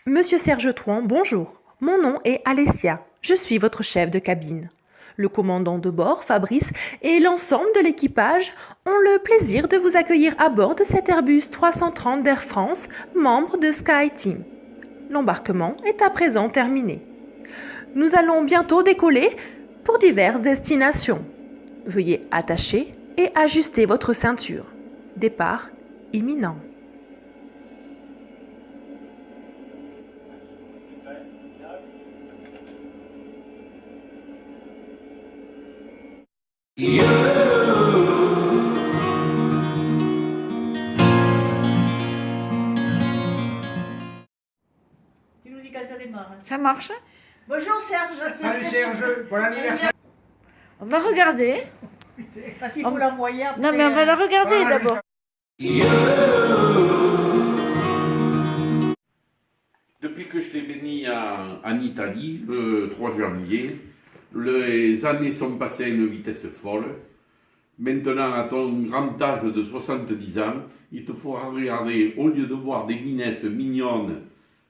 Monsieur Serge Trouan, bonjour. Mon nom est Alessia. Je suis votre chef de cabine. Le commandant de bord, Fabrice, et l'ensemble de l'équipage ont le plaisir de vous accueillir à bord de cet Airbus 330 d'Air France, membre de SkyTeam. L'embarquement est à présent terminé. Nous allons bientôt décoller pour diverses destinations. Veuillez attacher et ajuster votre ceinture. Départ imminent. Tu nous dis quand ça démarre. Ça marche? Bonjour Serge. Salut Serge, bon anniversaire. On va regarder. Parce qu'il faut l'envoyer après. Non, mais on va la regarder Voilà, d'abord. Depuis que je t'ai béni en Italie, le 3 janvier, les années sont passées à une vitesse folle. Maintenant, à ton grand âge de 70 ans, il te faudra regarder, au lieu de voir des minettes mignonnes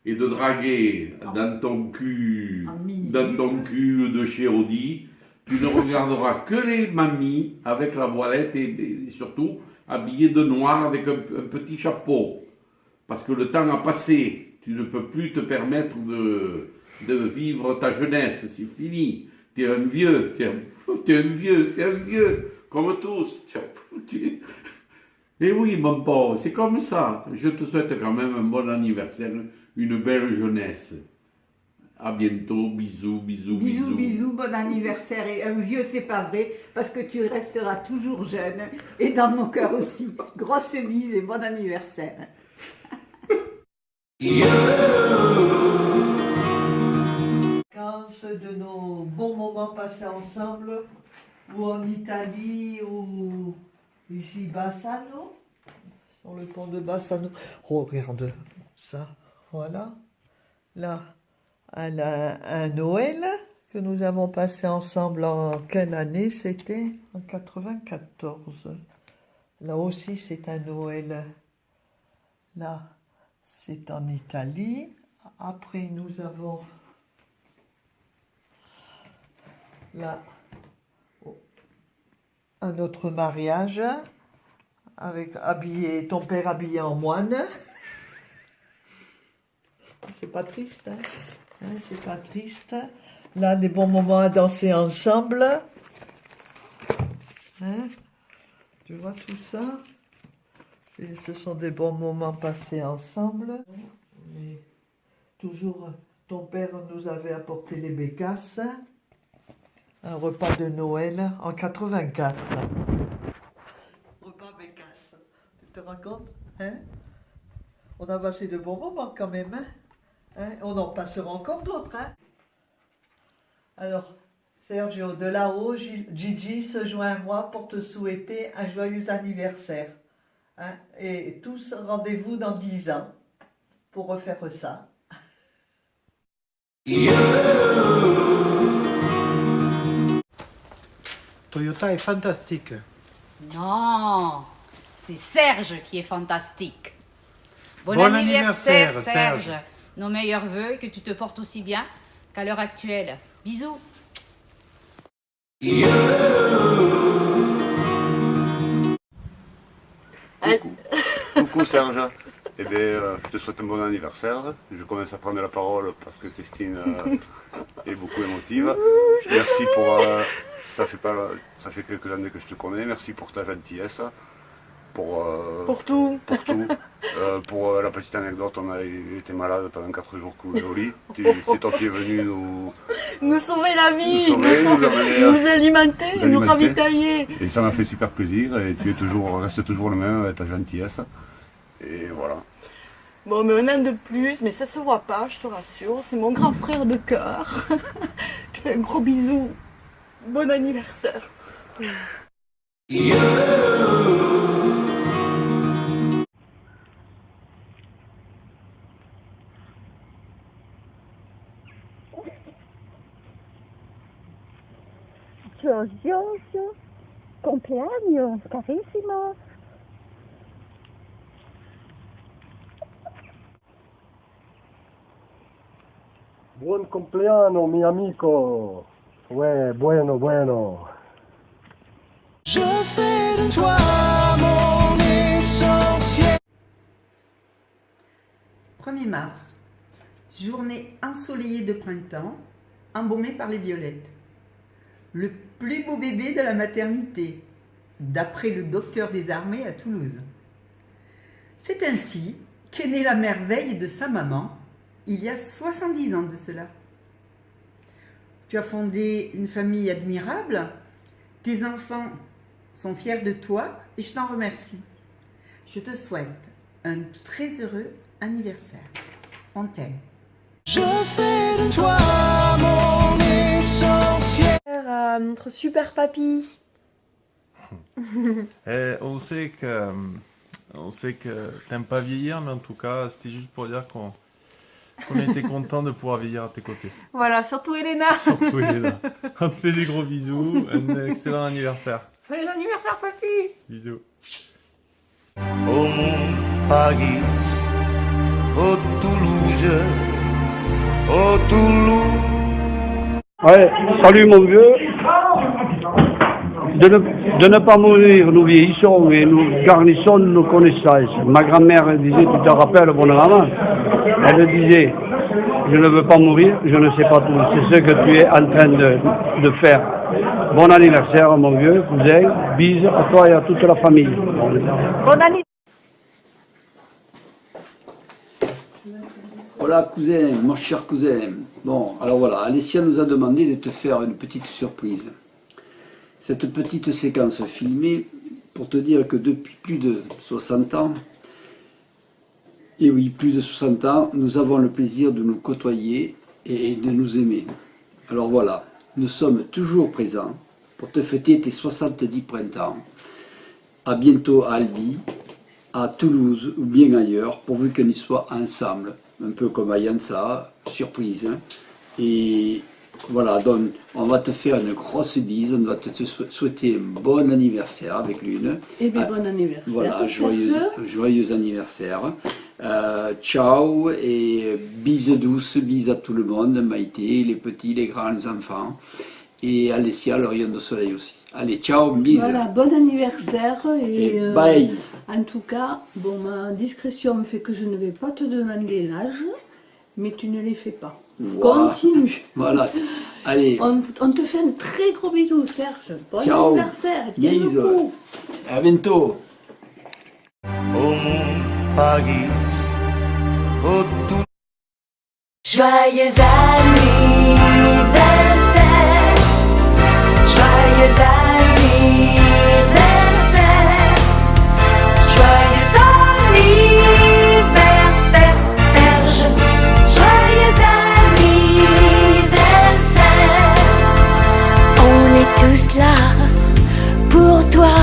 et de draguer dans ton cul de chez Audi, tu ne regarderas que les mamies avec la voilette et surtout habillées de noir avec un petit chapeau. Parce que le temps a passé. Tu ne peux plus te permettre de vivre ta jeunesse. C'est fini. Tu es un vieux. T'es un vieux. Comme tous. Et oui, mon pauvre, c'est comme ça. Je te souhaite quand même un bon anniversaire, une belle jeunesse. À bientôt, bisous, bisous, bisous. Bisous, bisous, bon anniversaire. Et un vieux, c'est pas vrai, parce que tu resteras toujours jeune, et dans mon cœur aussi. Grosse bise et bon anniversaire. De nos bons moments passés ensemble, ou en Italie, ou ici Bassano, sur le pont de Bassano. Oh, regarde ça, voilà. Là, un Noël que nous avons passé ensemble en quelle année c'était? En 94. Là aussi, c'est un Noël. Là, c'est en Italie. Après, nous avons là un autre mariage avec ton père habillé en moine. C'est pas triste, hein? C'est pas triste. Là, des bons moments à danser ensemble. Hein? Tu vois tout ça? Ce sont des bons moments passés ensemble. Mais toujours, ton père nous avait apporté les bécasses. Un repas de Noël en 84. Repas bécasse. Tu te rends compte, hein? On a passé de bons moments quand même, hein? On en passera encore d'autres, hein? Alors, Sergio, de là-haut, Gigi se joint à moi pour te souhaiter un joyeux anniversaire. Hein? Et tous, rendez-vous dans 10 ans pour refaire ça. Toyota est fantastique. Non, c'est Serge qui est fantastique. Bon anniversaire, Serge. Serge. Nos meilleurs vœux et que tu te portes aussi bien qu'à l'heure actuelle. Bisous. Coucou Serge, eh bien, je te souhaite un bon anniversaire. Je commence à prendre la parole parce que Christine est beaucoup émotive. Merci pour... ça fait quelques années que je te connais. Merci pour ta gentillesse. Pour tout. Pour la petite anecdote, on a été malade pendant 4 jours au lit. C'est toi qui es venu nous sauver la vie, nous alimenter, nous ravitailler. Et ça m'a fait super plaisir. Et tu restes toujours le même avec ta gentillesse. Et voilà. Bon, mais un an de plus, mais ça se voit pas, je te rassure. C'est mon grand frère de cœur. Je fais un gros bisou. Bon anniversaire. Giorgio, compleanno, carissimo. Buon compleanno, mi amico. Ouais, bueno, bueno. Je fais de toi mon essentiel. 1er mars, journée ensoleillée de printemps, embaumée par les violettes. Le plus beau bébé de la maternité, d'après le docteur des armées à Toulouse. C'est ainsi qu'est née la merveille de sa maman, il y a 70 ans de cela. Tu as fondé une famille admirable, tes enfants sont fiers de toi et je t'en remercie. Je te souhaite un très heureux anniversaire. On t'aime. Je fais de toi mon essentiel. À notre super papy. On sait que t'aimes pas vieillir, mais en tout cas, c'était juste pour dire qu'on était content de pouvoir vieillir à tes côtés. Voilà, surtout Elena. Surtout Elena. On te fait des gros bisous. Un excellent anniversaire. Joyeux anniversaire, papy. Bisous. Au mon Paris, au Toulouse, au Toulouse. Ouais, salut mon vieux. De ne pas mourir, nous vieillissons et nous garnissons nos connaissances. Ma grand-mère disait, tu te rappelles, mon maman, elle disait, je ne veux pas mourir, je ne sais pas tout. C'est ce que tu es en train de faire. Bon anniversaire, mon vieux cousin. Bisous à toi et à toute la famille. Bon anniversaire. Voilà cousin, mon cher cousin. Bon, alors voilà, Alessia nous a demandé de te faire une petite surprise. Cette petite séquence filmée pour te dire que depuis plus de 60 ans, et oui, plus de 60 ans, nous avons le plaisir de nous côtoyer et de nous aimer. Alors voilà, nous sommes toujours présents pour te fêter tes 70 printemps. À bientôt à Albi, à Toulouse ou bien ailleurs, pourvu qu'on y soit ensemble. Un peu comme à Yansa, surprise. Hein. Et voilà, donc on va te faire une grosse bise, on va te souhaiter un bon anniversaire avec l'une. Et bien bon anniversaire. Voilà, joyeux anniversaire. Ciao et bise douce, bise à tout le monde, Maïté, les petits, les grands, les enfants. Et Alessia, le rayon de soleil aussi. Allez, ciao, bise. Voilà, bon anniversaire et bye. En tout cas, bon, ma discrétion me fait que je ne vais pas te demander l'âge, mais tu ne les fais pas. Voilà. Continue. Voilà. Allez. On te fait un très gros bisou, Serge. Bon ciao. Anniversaire. Tiens le coup. À bientôt. Au mon Paris, au tout. Joyeux anniversaire, joyeux anniversaire, joyeux anniversaire, Serge, joyeux anniversaire. On est tous là pour toi,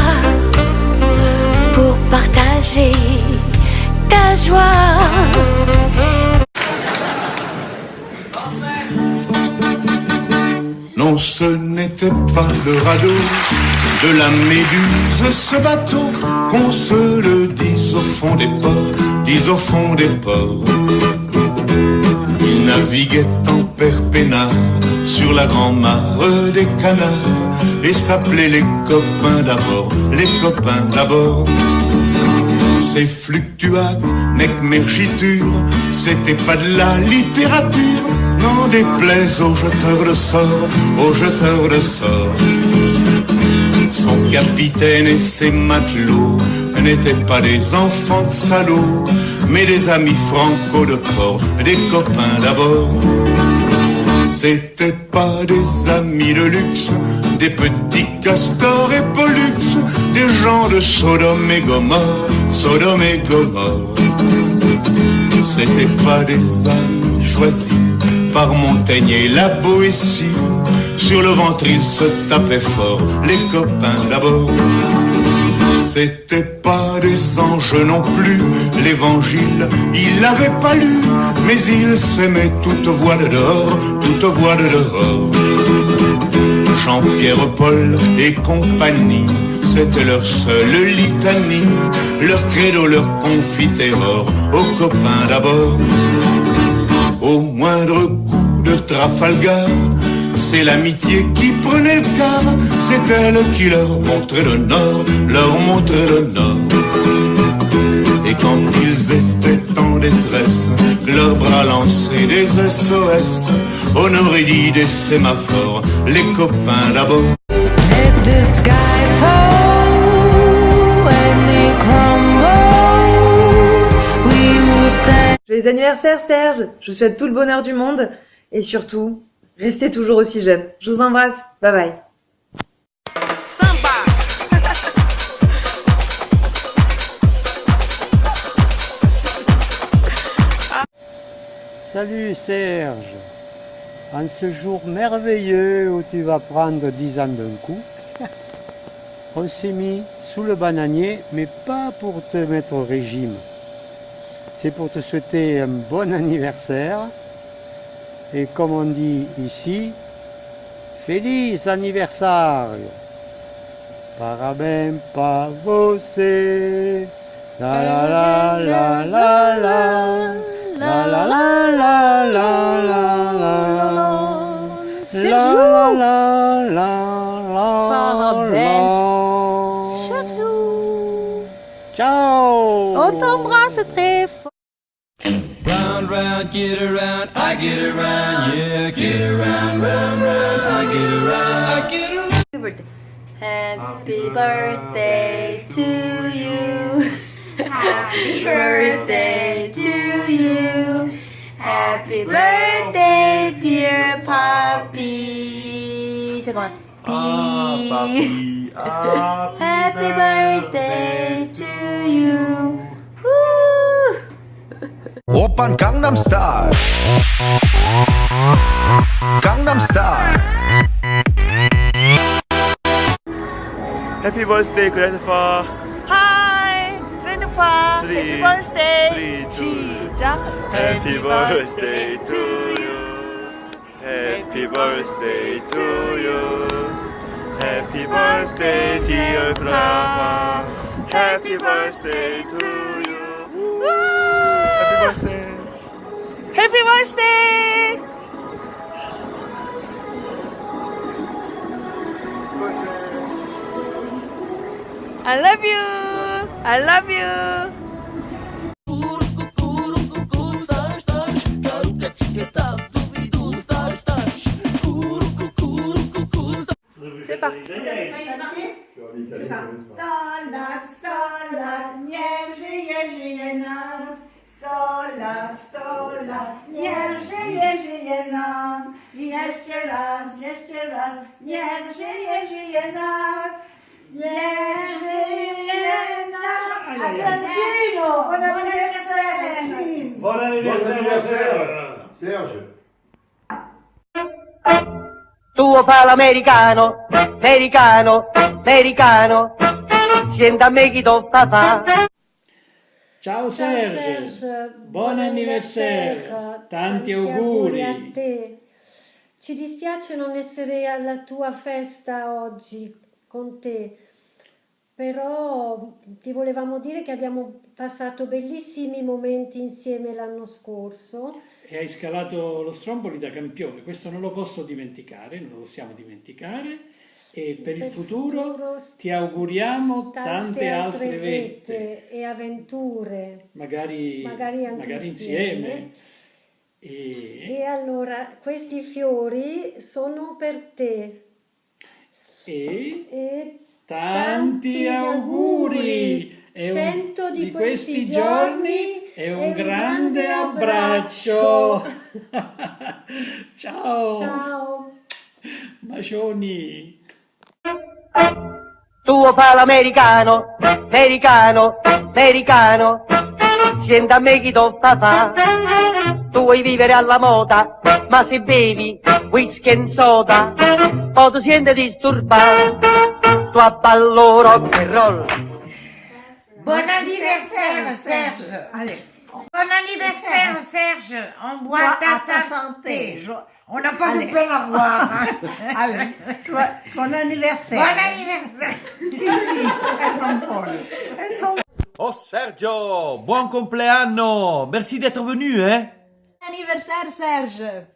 pour partager ta joie. Non, ce n'était pas le radeau de la Méduse, ce bateau, qu'on se le dise au fond des ports, dise au fond des ports. Il naviguait en perpénard sur la grand-mare des canards et s'appelait les copains d'abord, les copains d'abord. Ces fluctuates, nec mergiture, c'était pas de la littérature, n'en déplaise aux jeteurs de sorts, aux jeteurs de sorts. Son capitaine et ses matelots n'étaient pas des enfants de salauds, mais des amis franco de port, des copains d'abord. C'était pas des amis de luxe, des petits castors et pollux, des gens de Sodome et Gomorre, Sodome et Gomorre. C'était pas des amis choisis par Montaigne et la Boétie, sur le ventre ils se tapaient fort, les copains d'abord. C'était pas des anges non plus, l'évangile, ils l'avaient pas lu, mais ils s'aimaient toute voix de dehors, toute voix de dehors. Jean-Pierre, Paul et compagnie, c'était leur seule litanie, leur credo, leur confiterore, aux copains d'abord. Au moindre coup Trafalgar. C'est l'amitié qui prenait le quart, c'est elle qui leur montrait le nord, leur montrait le nord. Et quand ils étaient en détresse, leurs bras lançaient des SOS, on aurait dit des sémaphores, les copains d'abord. Let the sky fall and it crumbles. We will stand. Joyeux anniversaire Serge, je vous souhaite tout le bonheur du monde et surtout, restez toujours aussi jeune. Je vous embrasse, bye bye. Salut Serge, en ce jour merveilleux où tu vas prendre 10 ans d'un coup, on s'est mis sous le bananier, mais pas pour te mettre au régime. C'est pour te souhaiter un bon anniversaire et comme on dit ici, Feliz anniversario, parabéns para você, la la la la la la. La la la la la la la la la la. Parabéns. Ciao. On t'embrasse très fort. Round, round, get around, I get around, yeah, get around, round, round, I get around, I get around. Happy birthday to you. Happy birthday to you. Happy birthday, dear Papi. Second. Papi. Happy birthday to you. Oppan Gangnam Style. Gangnam Style. Happy birthday, Grandpa. Hi, Grandpa. Three, Happy birthday. 시작. Happy birthday to you. Happy birthday to you. Happy birthday, dear Grandpa. Happy birthday to you. Happy birthday. Happy birthday. I love you. I love you. C'est parti. Stolat, stolat, niech żyje, żyje nas. Stolat, stolat, niech żyje, żyje nam. I jeszcze raz, niech żyje, żyje nam. Niech żyje nam. A Sergino, bon anniversaire. Bon anniversaire, Serge. Tuo palo americano, americano, americano, sienta a me chi t'ho fa. Ciao Serge, buon anniversaire, tanti auguri a te. Ci dispiace non essere alla tua festa oggi con te, però ti volevamo dire che abbiamo passato bellissimi momenti insieme l'anno scorso. e hai scalato lo Stromboli da campione, questo non lo posso dimenticare, non lo possiamo dimenticare e per il futuro ti auguriamo tante altre vette e avventure, magari insieme. E allora questi fiori sono per te e tanti auguri! 100 di questi giorni e un grande abbraccio! Ciao! Ciao! Bacioni! Tuo palo americano, americano, americano, sienta a me chi t'ho fa. Tu vuoi vivere alla moda, ma se bevi whisky e soda, poi ti senti disturbato, tu abballo rock and roll. Bon anniversaire Serge. Allez. Bon anniversaire Serge. On boit à sa santé. On n'a pas de peine à boire. Allez, bon anniversaire. Bon anniversaire. Elles sont folles. Elles sont... Oh Sergio, buon compleanno. Merci d'être venu, hein. Bon anniversaire Serge.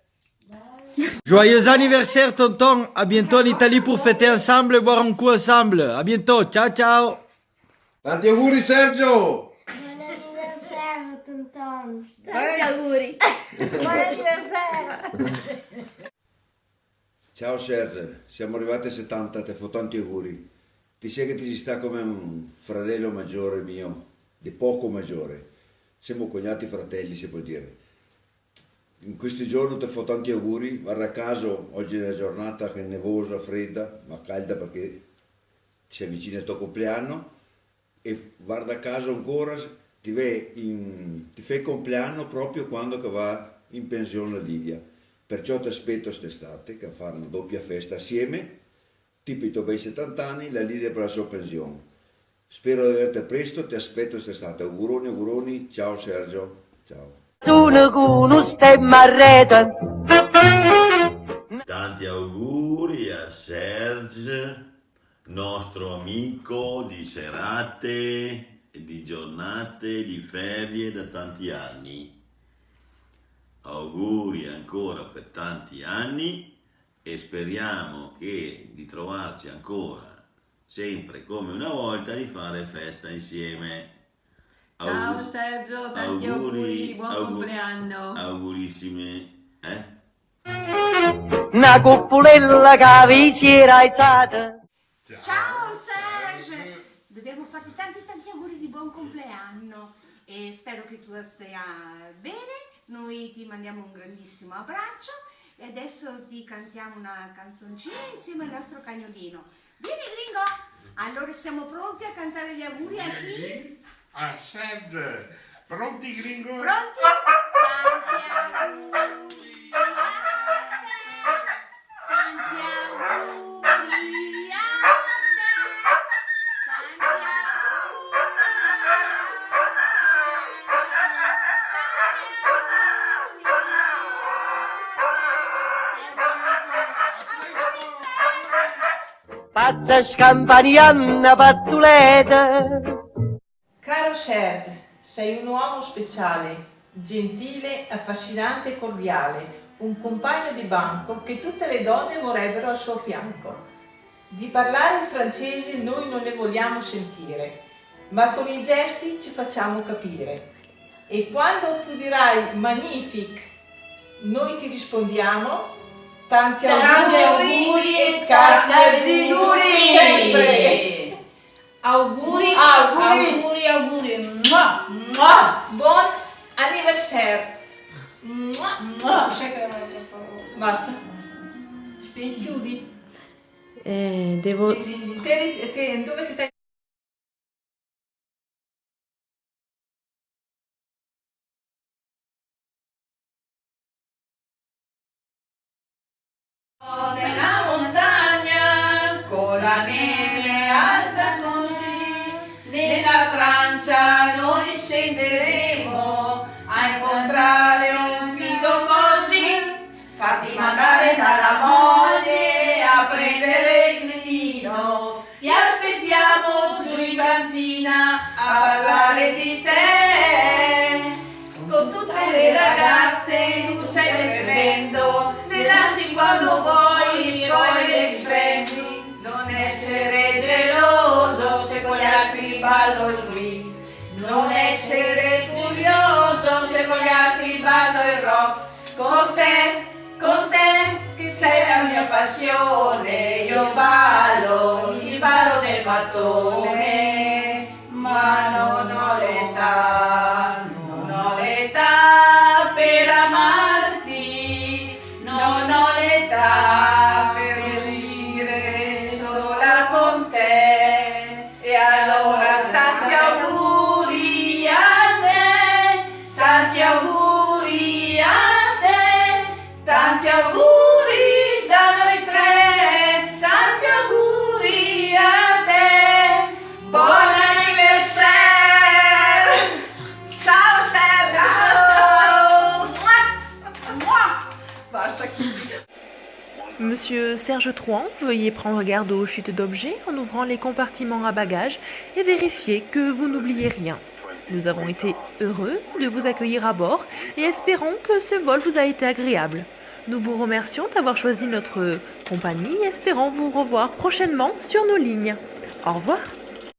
Joyeux anniversaire, tonton. À bientôt en Italie pour fêter ensemble et boire un coup ensemble. À bientôt. Ciao, ciao. Tanti auguri Sergio! Buon anniversario, tonton. Tanti auguri. Buon anniversario. Ciao Sergio, siamo arrivati a 70, ti faccio tanti auguri. Ti sei che ti si sta come un fratello maggiore mio, di poco maggiore. Siamo cognati fratelli, si può dire. In questi giorni ti faccio tanti auguri, guarda caso, oggi è una giornata che è nevosa, fredda, ma calda perché si avvicina il tuo compleanno e guarda caso ancora ti fai il compleanno proprio quando che va in pensione Lidia. Perciò ti aspetto quest'estate che fare una doppia festa assieme, tipo i tuoi bei 70 anni, la Lidia per la sua pensione. Spero di averti presto, ti aspetto quest'estate. Auguroni, auguroni, ciao Sergio, ciao. Sono con uno stemma a rete. Tanti auguri a Serge, nostro amico di serate, di giornate, di ferie da tanti anni. Auguri ancora per tanti anni e speriamo di trovarci ancora, sempre come una volta, di fare festa insieme. Ciao Sergio, tanti auguri, buon compleanno. Augurissimi, Una cupolella che vi si era alzata. Ciao Serge! Dobbiamo farti tanti auguri di buon compleanno e spero che tu stia bene. Noi ti mandiamo un grandissimo abbraccio e adesso ti cantiamo una canzoncina insieme al nostro cagnolino. Vieni Gringo! Allora siamo pronti a cantare gli auguri a chi? A Serge. Pronti Gringo? Pronti? Tanti auguri a te, tanti auguri a te, tanti Passa scampanianna pazzuleta. Caro Serge, sei un uomo speciale, gentile, affascinante e cordiale, un compagno di banco che tutte le donne vorrebbero al suo fianco. Di parlare il francese noi non ne vogliamo sentire, ma con i gesti ci facciamo capire. E quando tu dirai magnifique, noi ti rispondiamo tanti auguri e tanti auguri sempre! Auguri, auguri, auguri, auguri. Mua, mua. Buon anniversario. Mua, mua. Basta. Chiudi. Devo... Dove che nella montagna con la neve alta così, nella Francia noi scenderemo a incontrare un figlio così, fatti mandare dalla moglie a prendere il vino, ti aspettiamo giù in cantina a parlare di te. Con tutte le ragazze tu sei tremendo, le lasci quando vuoi, poi le riprendi. Non essere geloso se con gli altri ballo il twist, non essere furioso se con gli altri ballo il rock. Con te, che sei la mia passione, io ballo il ballo del mattone, ma non ho l'età. Per amarti, non ho l'età per uscire sola con te. E allora tanti auguri a te, tanti auguri a te, tanti auguri da noi tre, tanti auguri a te. Buon anniversario! Ciao Sergio! Monsieur Serge Trouan, veuillez prendre garde aux chutes d'objets en ouvrant les compartiments à bagages et vérifier que vous n'oubliez rien. Nous avons été heureux de vous accueillir à bord et espérons que ce vol vous a été agréable. Nous vous remercions d'avoir choisi notre compagnie et espérons vous revoir prochainement sur nos lignes. Au revoir.